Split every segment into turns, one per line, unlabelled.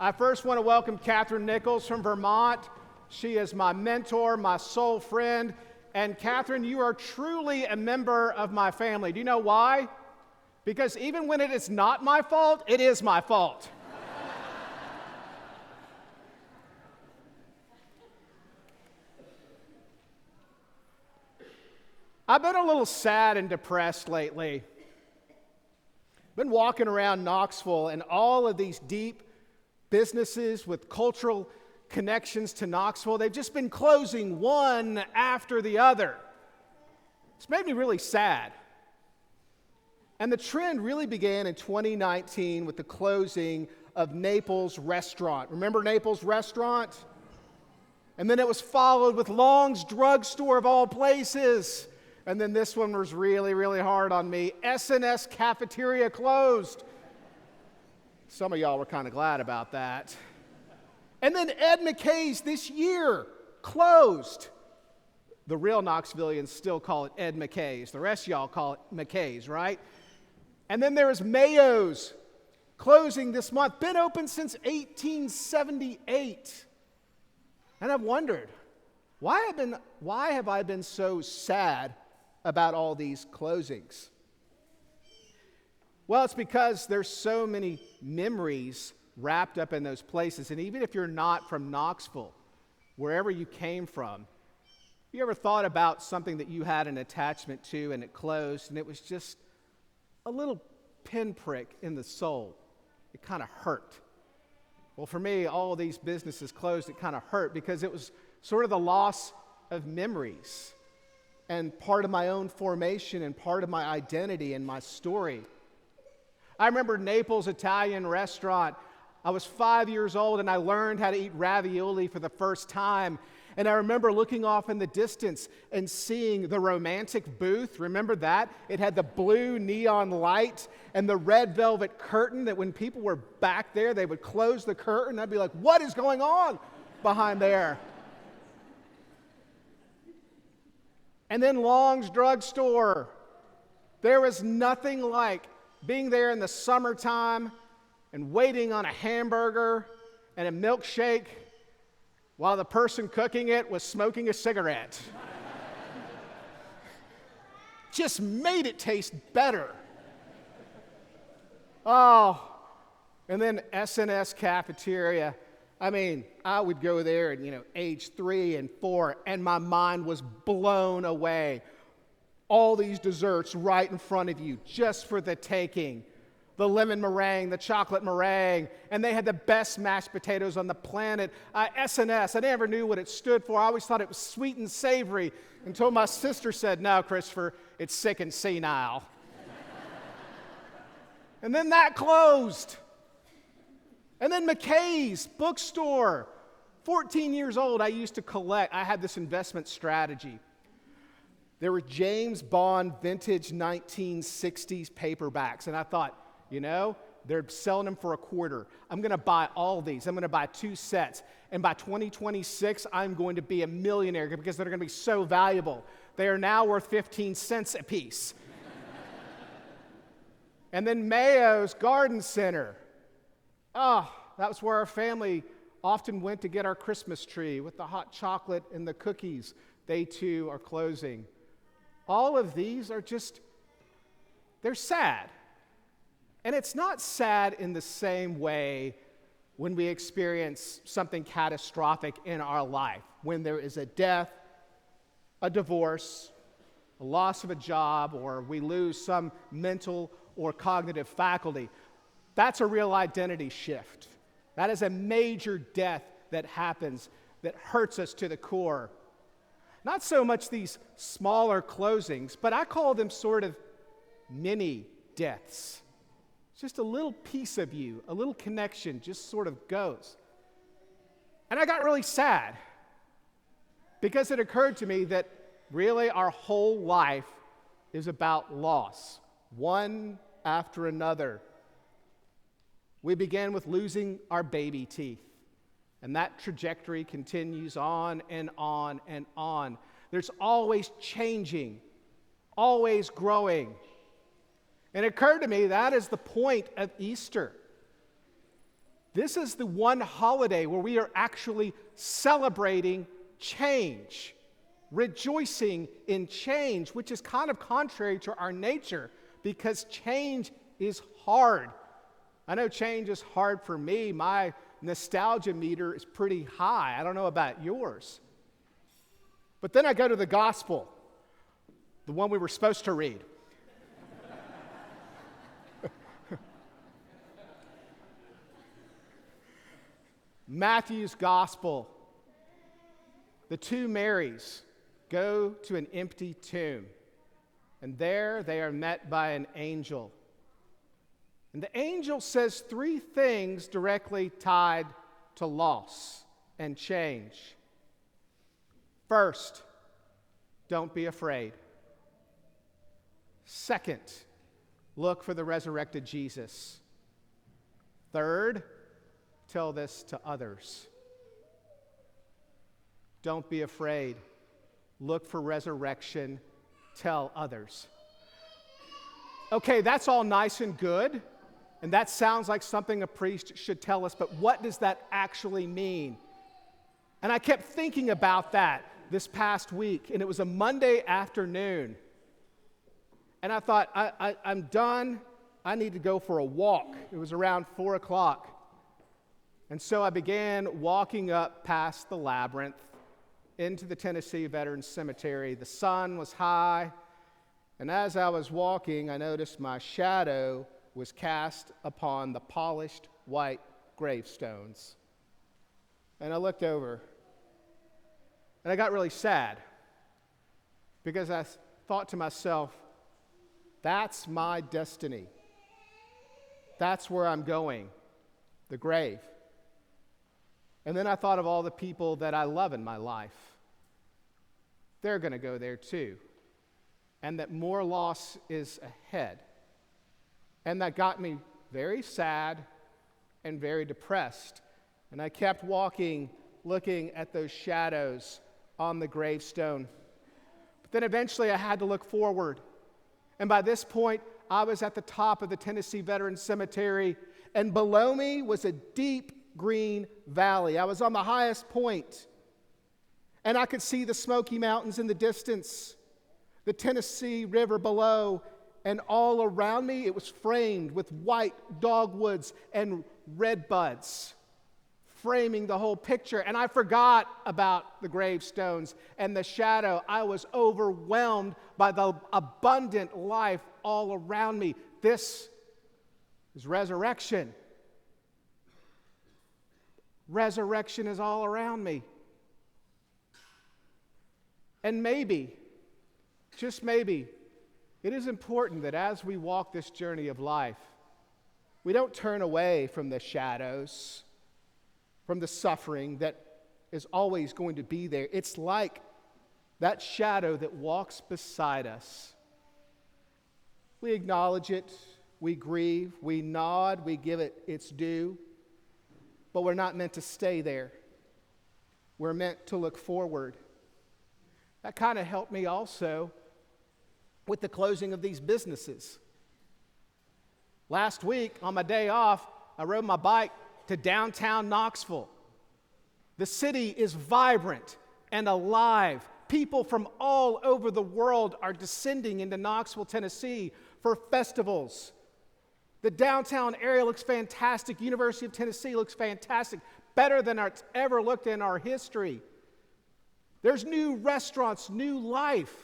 I first want to welcome Catherine Nichols from Vermont. She is my mentor, my soul friend. And Catherine, you are truly a member of my family. Do you know why? Because even when it is not my fault, it is my fault. I've been a little sad and depressed lately. Been walking around Knoxville, and all of these deep businesses with cultural connections to Knoxville, they've just been closing one after the other. It's made me really sad. And the trend really began in 2019 with the closing of Naples Restaurant. Remember Naples Restaurant? And then it was followed with Long's Drugstore of all places. And then this one was really, really hard on me. S&S Cafeteria closed. Some of y'all were kind of glad about that. And then Ed McKay's this year closed. The real Knoxvillians still call it Ed McKay's. The rest of y'all call it McKay's, right? And then there is Mayo's closing this month. Been open since 1878. And I've wondered, why have I been so sad about all these closings? Well, it's because there's so many memories wrapped up in those places. And even if you're not from Knoxville, wherever you came from, you ever thought about something that you had an attachment to and it closed and it was just a little pinprick in the soul? It kind of hurt. Well, for me, all of these businesses closed, it kind of hurt because it was sort of the loss of memories and part of my own formation and part of my identity and my story. I remember Naples Italian Restaurant. I was 5 years old and I learned how to eat ravioli for the first time. And I remember looking off in the distance and seeing the romantic booth. Remember that? It had the blue neon light and the red velvet curtain that when people were back there, they would close the curtain. I'd be like, what is going on behind there? And then Long's Drugstore. There was nothing like being there in the summertime and waiting on a hamburger and a milkshake while the person cooking it was smoking a cigarette. Just made it taste better. Oh, and then S&S Cafeteria. I mean, I would go there at, age 3 and 4, and my mind was blown away. All these desserts right in front of you, just for the taking. The lemon meringue, the chocolate meringue, and they had the best mashed potatoes on the planet. S&S, I never knew what it stood for. I always thought it was sweet and savory until my sister said, no, Christopher, it's sick and senile. And then that closed. And then McKay's bookstore. 14 years old, I used to collect. I had this investment strategy. There were James Bond vintage 1960s paperbacks. And I thought, they're selling them for $0.25. I'm going to buy all these. I'm going to buy 2 sets. And by 2026, I'm going to be a millionaire because they're going to be so valuable. They are now worth 15 cents a piece. And then Mayo's Garden Center. Oh, that was where our family often went to get our Christmas tree with the hot chocolate and the cookies. They too are closing. All of these are they're sad. And it's not sad in the same way when we experience something catastrophic in our life, when there is a death, a divorce, a loss of a job, or we lose some mental or cognitive faculty. That's a real identity shift. That is a major death that happens that hurts us to the core. Not so much these smaller closings, but I call them sort of mini deaths. Just a little piece of you, a little connection just sort of goes. And I got really sad because it occurred to me that really our whole life is about loss, one after another. We began with losing our baby teeth. And that trajectory continues on and on and on. There's always changing, always growing. And it occurred to me that is the point of Easter. this is the one holiday where we are actually celebrating change, rejoicing in change, which is kind of contrary to our nature because change is hard. I know change is hard for me. My nostalgia meter is pretty high. I don't know about yours. But then I go to the gospel, the one we were supposed to read. Matthew's gospel. The two Marys go to an empty tomb, and there they are met by an angel. And the angel says three things directly tied to loss and change. First, don't be afraid. Second, look for the resurrected Jesus. Third, tell this to others. Don't be afraid. Look for resurrection. Tell others. Okay, that's all nice and good, and that sounds like something a priest should tell us, but what does that actually mean? And I kept thinking about that this past week, and it was a Monday afternoon. And I thought, I'm done. I need to go for a walk. It was around 4 o'clock. And so I began walking up past the labyrinth into the Tennessee Veterans Cemetery. The sun was high, and as I was walking, I noticed my shadow was cast upon the polished white gravestones. And I looked over, and I got really sad because I thought to myself, that's my destiny. That's where I'm going, the grave. And then I thought of all the people that I love in my life. They're going to go there too. And that more loss is ahead. And that got me very sad and very depressed. And I kept walking, looking at those shadows on the gravestone. But then eventually I had to look forward. And by this point, I was at the top of the Tennessee Veterans Cemetery, and below me was a deep green valley. I was on the highest point, and I could see the Smoky Mountains in the distance, the Tennessee River below, and all around me it was framed with white dogwoods and redbuds, framing the whole picture. And I forgot about the gravestones and the shadow. I was overwhelmed by the abundant life all around me. This is resurrection. Resurrection is all around me. And maybe, just maybe, it is important that as we walk this journey of life, we don't turn away from the shadows, from the suffering that is always going to be there. It's like that shadow that walks beside us. We acknowledge it, we grieve, we nod, we give it its due. But we're not meant to stay there. We're meant to look forward. That kind of helped me also with the closing of these businesses. Last week, on my day off, I rode my bike to downtown Knoxville. The city is vibrant and alive. People from all over the world are descending into Knoxville, Tennessee for festivals. The downtown area looks fantastic. University of Tennessee looks fantastic, better than it's ever looked in our history. There's new restaurants, new life,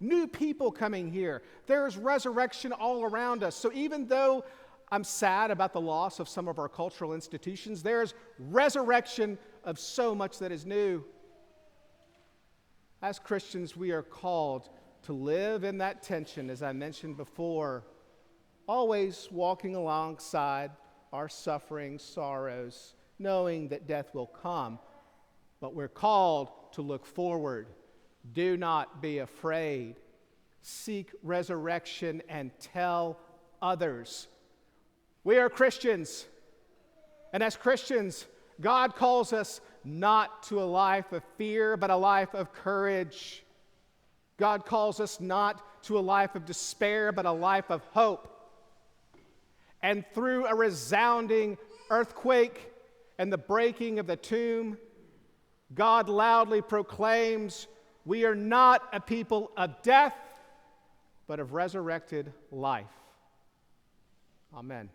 new people coming here. There's resurrection all around us. So even though I'm sad about the loss of some of our cultural institutions, there's resurrection of so much that is new. As Christians, we are called to live in that tension, as I mentioned before, always walking alongside our suffering, sorrows, knowing that death will come. But we're called to look forward. Do not be afraid. Seek resurrection and tell others. We are Christians. And as Christians, God calls us not to a life of fear, but a life of courage. God calls us not to a life of despair, but a life of hope. And through a resounding earthquake, and the breaking of the tomb, God loudly proclaims, we are not a people of death, but of resurrected life. Amen.